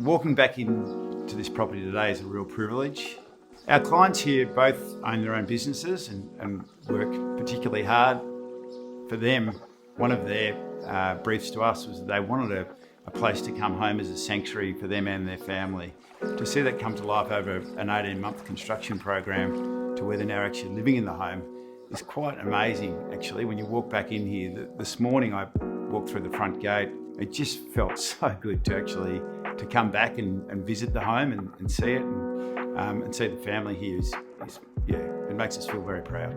Walking back into this property today is a real privilege. Our clients here both own their own businesses and work particularly hard. For them, one of their briefs to us was that they wanted a place to come home as a sanctuary for them and their family. To see that come to life over an 18-month construction program to where they're now actually living in the home is quite amazing, actually. When you walk back in here, this morning I walked through the front gate. It just felt so good to come back and visit the home and see it and see the family here it makes us feel very proud.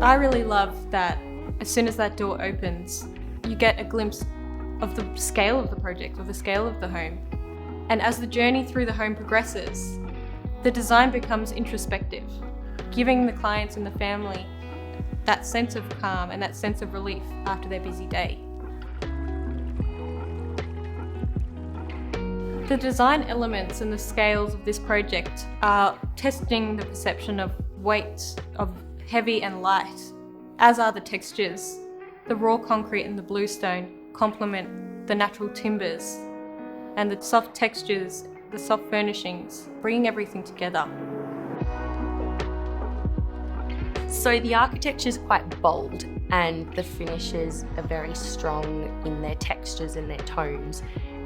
I really love that as soon as that door opens, you get a glimpse of the scale of the project, of the scale of the home. And as the journey through the home progresses, the design becomes introspective, giving the clients and the family that sense of calm and that sense of relief after their busy day. The design elements and the scales of this project are testing the perception of weight, of heavy and light, as are the textures. The raw concrete and the bluestone complement the natural timbers, and the soft textures, the soft furnishings, bringing everything together. So the architecture is quite bold and the finishes are very strong in their textures and their tones,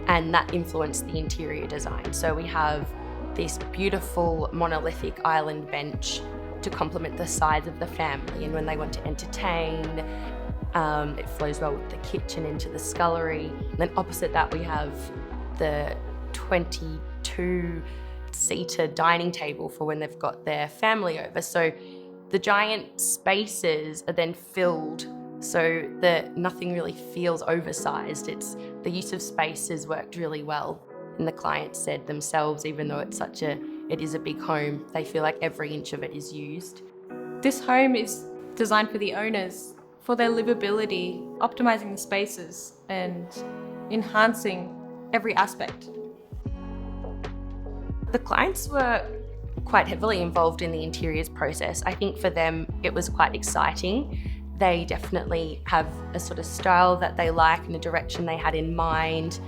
and that influenced the interior design. So we have this beautiful monolithic island bench to complement the size of the family, and when they want to entertain, it flows well with the kitchen into the scullery. And then opposite that we have the 22-seater dining table for when they've got their family over. So the giant spaces are then filled so that nothing really feels oversized. The use of space has worked really well. And the clients said themselves, even though it is a big home, they feel like every inch of it is used. This home is designed for the owners, for their livability, optimizing the spaces and enhancing every aspect. The clients were quite heavily involved in the interiors process. I think for them it was quite exciting. They definitely have a sort of style that they like and a direction they had in mind.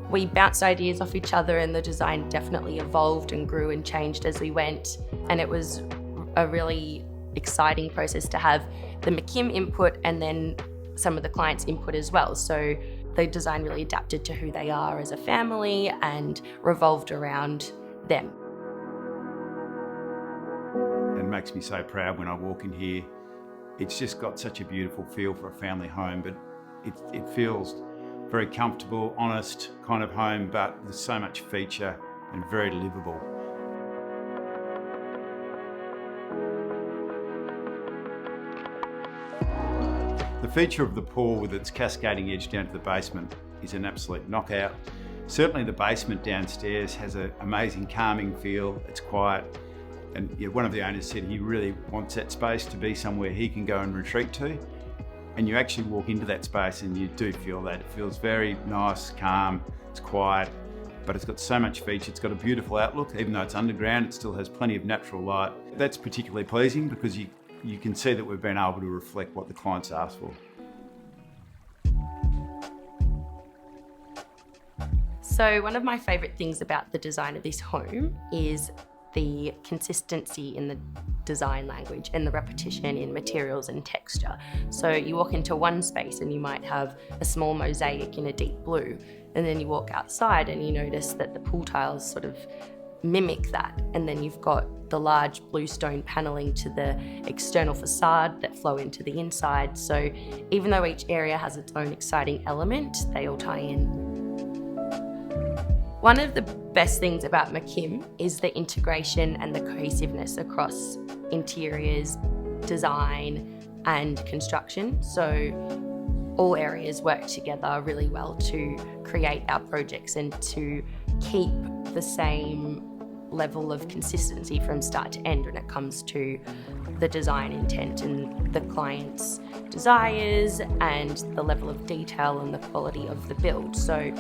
We bounced ideas off each other and the design definitely evolved and grew and changed as we went. And it was a really exciting process to have the McKimm input and then some of the clients' input as well. So the design really adapted to who they are as a family and revolved around them. It makes me so proud when I walk in here. It's just got such a beautiful feel for a family home, but it feels very comfortable, honest kind of home, but there's so much feature and very livable. The feature of the pool with its cascading edge down to the basement is an absolute knockout. Certainly the basement downstairs has an amazing calming feel. It's quiet, and one of the owners said he really wants that space to be somewhere he can go and retreat to. And you actually walk into that space and you do feel that. It feels very nice, calm, it's quiet, but it's got so much feature. It's got a beautiful outlook. Even though it's underground, it still has plenty of natural light. That's particularly pleasing because you can see that we've been able to reflect what the clients asked for. So one of my favourite things about the design of this home is the consistency in the design language and the repetition in materials and texture. So you walk into one space and you might have a small mosaic in a deep blue, and then you walk outside and you notice that the pool tiles sort of mimic that, and then you've got the large bluestone panelling to the external facade that flow into the inside. So even though each area has its own exciting element, they all tie in. One of the best things about McKimm is the integration and the cohesiveness across interiors, design and construction. So all areas work together really well to create our projects and to keep the same level of consistency from start to end when it comes to the design intent and the client's desires and the level of detail and the quality of the build. So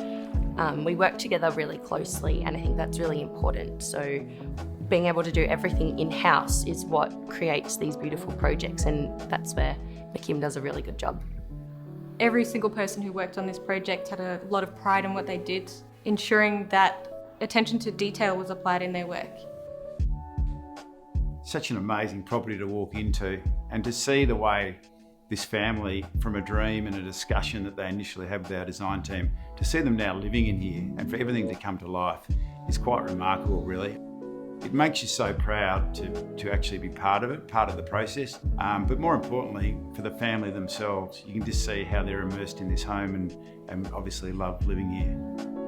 we work together really closely, and I think that's really important. So being able to do everything in-house is what creates these beautiful projects, and that's where McKimm does a really good job. Every single person who worked on this project had a lot of pride in what they did, ensuring that attention to detail was applied in their work. Such an amazing property to walk into, and to see the way this family, from a dream and a discussion that they initially had with our design team, to see them now living in here and for everything to come to life is quite remarkable, really. It makes you so proud to actually be part of it, part of the process. But more importantly, for the family themselves, you can just see how they're immersed in this home and obviously love living here.